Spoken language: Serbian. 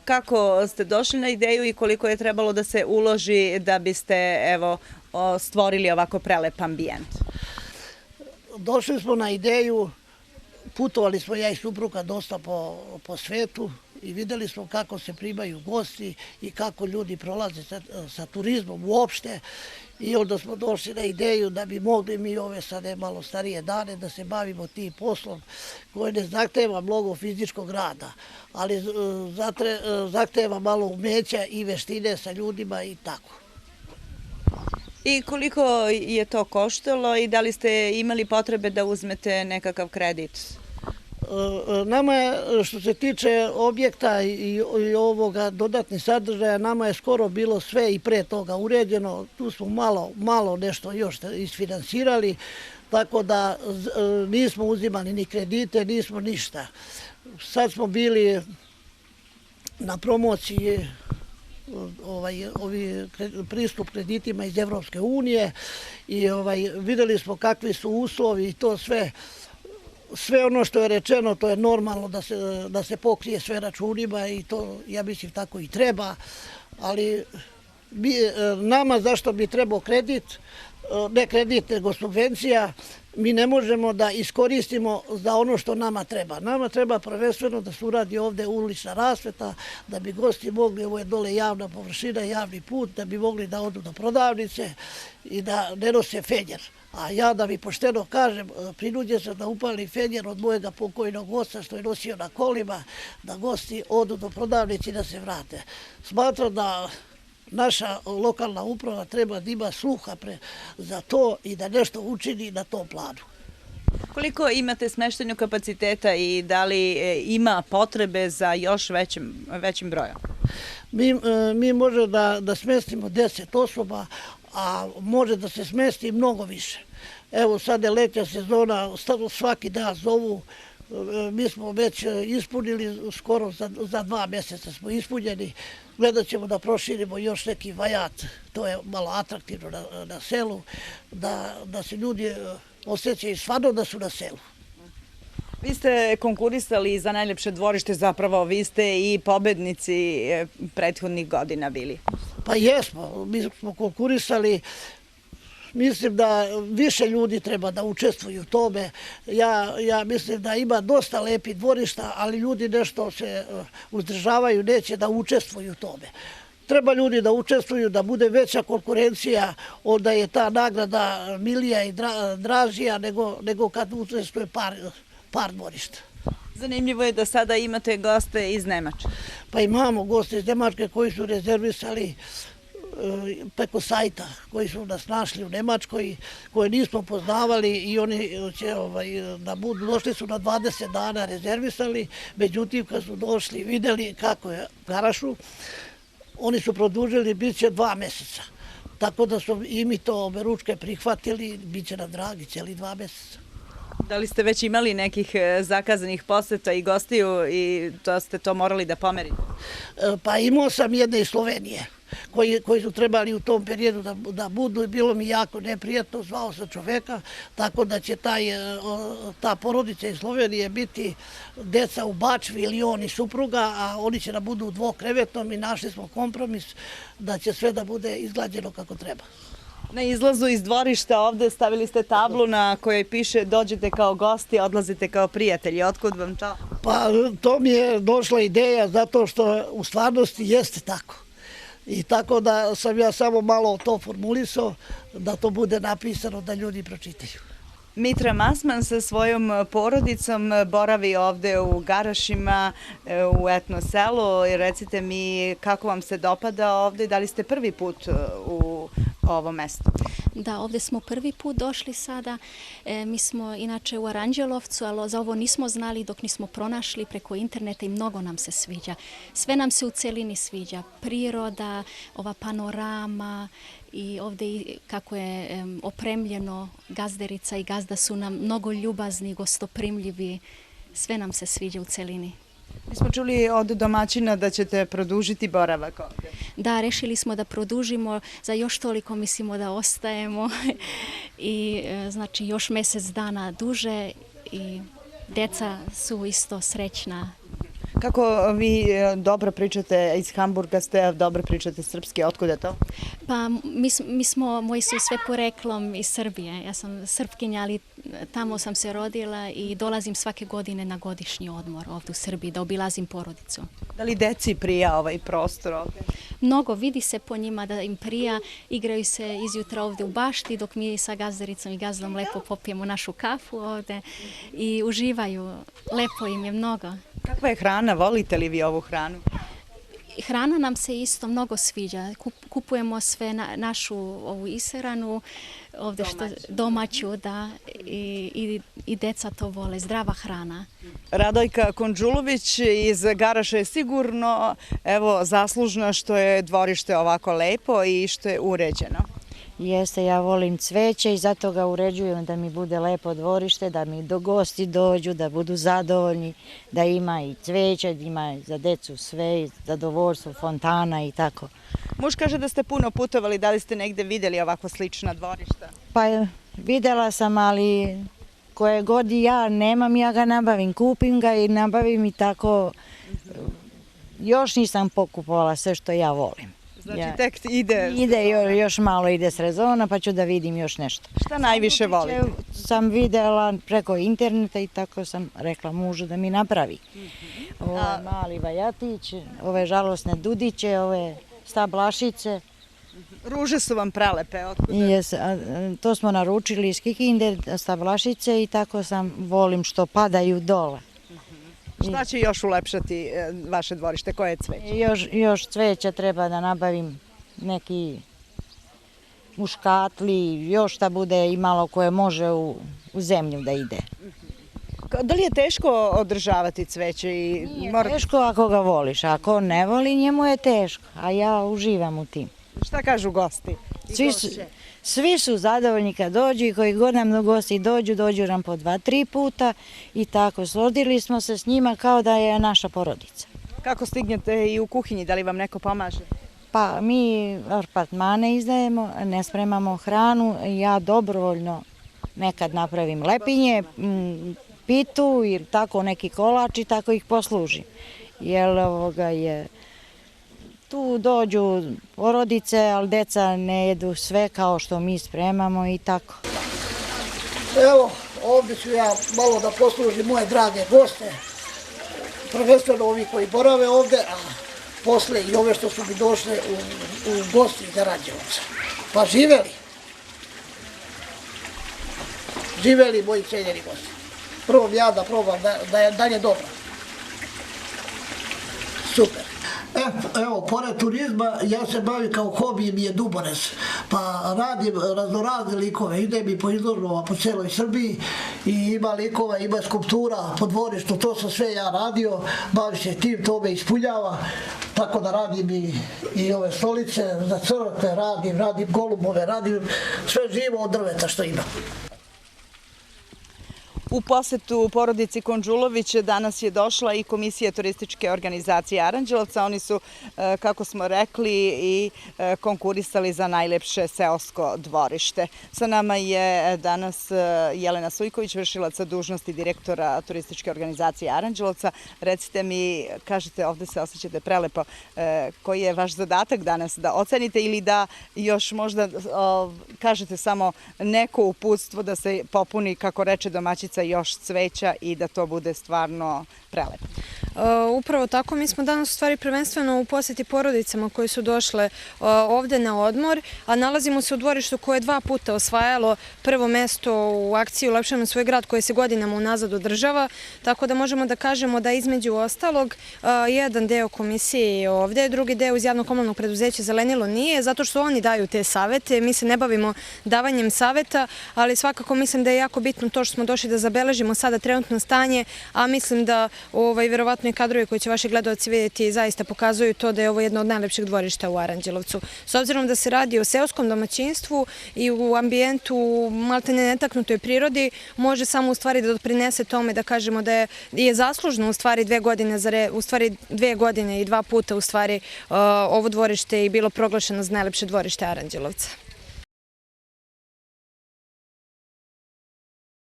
kako ste došli na ideju i koliko je trebalo da se uloži da biste stvorili ovako prelep ambijent? Došli smo na ideju, putovali smo ja i supruga dosta po svetu i videli smo kako se primaju gosti i kako ljudi prolaze sa turizmom uopšte. I onda smo došli na ideju da bi mogli mi ove sada malo starije dane da se bavimo tim poslom koji ne zahteva mnogo fizičkog rada, ali zahteva malo umeća i veštine sa ljudima i tako. I koliko je to koštalo i da li ste imali potrebe da uzmete nekakav kredit? Nama je, što se tiče objekta i ovoga dodatnih sadržaja, nama je skoro bilo sve i pre toga uređeno. Tu smo malo nešto još isfinansirali, tako da nismo uzimali ni kredite, nismo ništa. Sad smo bili na promociji pristup kreditima iz Evropske unije i videli smo kakvi su uslovi i to sve. Sve ono što je rečeno, to je normalno da se pokrije sve računima i to, ja mislim, tako i treba, ali nama zašto bi trebao kredit, ne kredit, nego subvencija, mi ne možemo da iskoristimo za ono što nama treba. Nama treba prvenstveno da se uradi ovde ulična rasveta, da bi gosti mogli, ovo je dole javna površina, javni put, da bi mogli da odu do prodavnice i da ne nose fenjer. A ja, da mi pošteno kažem, prinuđen sam da upalim fenjer od mojega pokojnog oca što je nosio na kolima, da gosti odu do prodavnice i da se vrate. Smatram da naša lokalna uprava treba da ima sluha za to i da nešto učini na tom planu. Koliko imate smeštajnog kapaciteta i da li ima potrebe za još većim brojem? Mi može da smestimo 10 osoba, a može da se smesti mnogo više. Evo sad je letnja sezona, svaki dan zovu, mi smo već ispunili, skoro za 2 mjeseca smo ispunjeni. Gledat ćemo da proširimo još neki vajat, to je malo atraktivno na selu, da se ljudi osjećaju stvarno da su na selu. Vi ste konkurisali za najlepše dvorište, zapravo vi ste i pobednici prethodnih godina bili. Pa jesmo, mi smo konkurisali. Mislim da više ljudi treba da učestvuju u tome. Ja mislim da ima dosta lepih dvorišta, ali ljudi nešto se uzdržavaju, neće da učestvuju u tome. Treba ljudi da učestvuju, da bude veća konkurencija, onda je ta nagrada milija i dražija nego kad učestvuje par dvorišta. Zanimljivo je da sada imate goste iz Nemačke. Pa imamo goste iz Nemačke koji su rezervisali preko sajta, koji su nas našli u Nemačkoj, koje nismo poznavali i oni će da budu, došli su na 20 dana, rezervisali, međutim kad su došli videli kako je garašu, oni su produžili, bit će 2 mjeseca. Tako da su i mi to oberučke prihvatili, bit će nam dragi cijeli 2 mjeseca. Da li ste već imali nekih zakazanih poseta i gostiju i da ste to morali da pomerite? Pa imao sam jedne iz Slovenije koji su trebali u tom periodu da budu i bilo mi jako neprijatno, zvao sam čoveka, tako da će ta porodica iz Slovenije biti deca u Bačvi ili on i supruga, a oni će da budu u dvokrevetnom i našli smo kompromis da će sve da bude izglađeno kako treba. Na izlazu iz dvorišta ovde stavili ste tablu na kojoj piše dođete kao gosti, odlazite kao prijatelji. Otkud vam to? Pa to mi je došla ideja zato što u stvarnosti jeste tako. I tako da sam ja samo malo to formulisao da to bude napisano da ljudi pročitaju. Mitra Masman sa svojom porodicom boravi ovde u Garašima, u etno selu. Recite mi kako vam se dopada ovde i da li ste prvi put u ovo mesto? Da, ovde smo prvi put došli sada. Mi smo inače u Aranđelovcu, ali za ovo nismo znali dok nismo pronašli preko interneta i mnogo nam se sviđa. Sve nam se u celini sviđa. Priroda, ova panorama i ovde kako je opremljeno, gazderica i gazda su nam mnogo ljubazni, gostoprimljivi. Sve nam se sviđa u celini. Mi smo čuli od domaćina da ćete produžiti boravak ovde. Da, rešili smo da produžimo, za još toliko mislimo da ostajemo i znači još mjesec dana duže i deca su isto srećna. Kako vi dobro pričate, iz Hamburga ste, dobro pričate srpski, otkuda to? Pa moji su sve poreklom iz Srbije. Ja sam Srpkinja, ali tamo sam se rodila i dolazim svake godine na godišnji odmor ovdje u Srbiji da obilazim porodicu. Da li deci prija ovaj prostor ovdje? Mnogo, vidi se po njima da im prija, igraju se izjutra ovdje u bašti dok mi sa gazdaricom i gazdom lepo popijemo našu kafu ovdje i uživaju. Lepo im je mnogo. Kakva je hrana? Volite li vi ovu hranu? Hrana nam se isto mnogo sviđa. Kupujemo sve našu ovu iseranu, ovdje domaću, da, i deca to vole, zdrava hrana. Radojka Konđulović iz Garaša je sigurno zaslužna što je dvorište ovako lepo i što je uređeno. Jeste, ja volim cveće i zato ga uređujem da mi bude lepo dvorište, da mi gosti dođu, da budu zadovoljni, da ima i cveće, da ima za decu sve, zadovoljstvo, fontana i tako. Muž kaže da ste puno putovali, da li ste negde vidjeli ovako slična dvorišta? Pa vidjela sam, ali koje god ja nemam, ja ga nabavim, kupim ga i nabavim i tako. Još nisam pokupovala sve što ja volim. Znači tek ide? Još malo ide sezona pa ću da vidim još nešto. Šta najviše volite? Sam videla preko interneta i tako sam rekla mužu da mi napravi. Ove mali vajatić, ove žalosne dudiće, ove stablašice. Ruže su vam prelepe, otkuda? To smo naručili iz Kikinde, stablašice i tako sam volim što padaju dole. Šta će još ulepšati vaše dvorište? Koje je cveće? Još cveća treba da nabavim, neki muškatli, još da bude i malo koje može u zemlju da ide. Da li je teško održavati cveće? Nije teško ako ga voliš, ako ne voli njemu je teško, a ja uživam u tim. Šta kažu gosti? Svi su zadovoljni kad dođu i koji god nam gosti dođu nam po 2-3 puta i tako srodili smo se s njima kao da je naša porodica. Kako stignete i u kuhinji, da li vam neko pomaže? Pa mi apartmane izdajemo, ne spremamo hranu, ja dobrovoljno nekad napravim lepinje, pitu ili tako neki kolač i tako ih poslužim. Jer tu dođu porodice, ali deca ne jedu sve kao što mi spremamo i tako. Evo, ovdje ću ja malo da poslužim moje drage goste, prvenstveno ovi koji borave ovdje, a posle i ove što su mi došle u gosti iz Aranđelovca. Pa živeli! Živeli moji cenjeni gosti. Prvo ja da probam da je dobro. Super. Evo, pored turizma, ja se bavim kao hobi, mi je duborez, pa radim raznorazne likove, idem i po izložbama po celoj Srbiji i ima likova, ima skulptura po dvorištu, to sam sve ja radio, bavim se tim, to me ispunjava, tako da radim i ove stolice za crkve, radim golubove, radim sve živo od drveta što ima. U posetu porodici Konđulović danas je došla i Komisija turističke organizacije Aranđelovca. Oni su, kako smo rekli, i konkurisali za najlepše seosko dvorište. Sa nama je danas Jelena Sujković, vršilac dužnosti direktora turističke organizacije Aranđelovca. Recite mi, kažete, ovdje se osjećate prelepo, koji je vaš zadatak danas da ocenite ili da još možda kažete samo neko uputstvo da se popuni, kako reče domaćica, još cveća i da to bude stvarno prelepo. Upravo tako, mi smo danas u stvari prvenstveno u posjeti porodicama koje su došle ovdje na odmor, a nalazimo se u dvorištu koje je 2 puta osvajalo prvo mesto u akciji Ulepšajmo svoj grad koje se godinama unazad održava, tako da možemo da kažemo da između ostalog jedan deo komisije je ovdje, drugi deo iz javnog komunalnog preduzeća Zelenilo nije, zato što oni daju te savete, mi se ne bavimo davanjem saveta, ali svakako mislim da je jako bitno to što smo došli da zabeležimo sada trenutno stanje, a mislim da verovatno i kadrovi koji će vaši gledaoci vidjeti zaista pokazuju to da je ovo jedno od najlepših dvorišta u Aranđelovcu. S obzirom da se radi o seoskom domaćinstvu i u ambijentu maltene netaknutoj prirodi, može samo u stvari da doprinese tome da kažemo da je zaslužno u stvari 2 godine i 2 puta u stvari ovo dvorište i bilo proglašeno za najlepše dvorište Aranđelovca.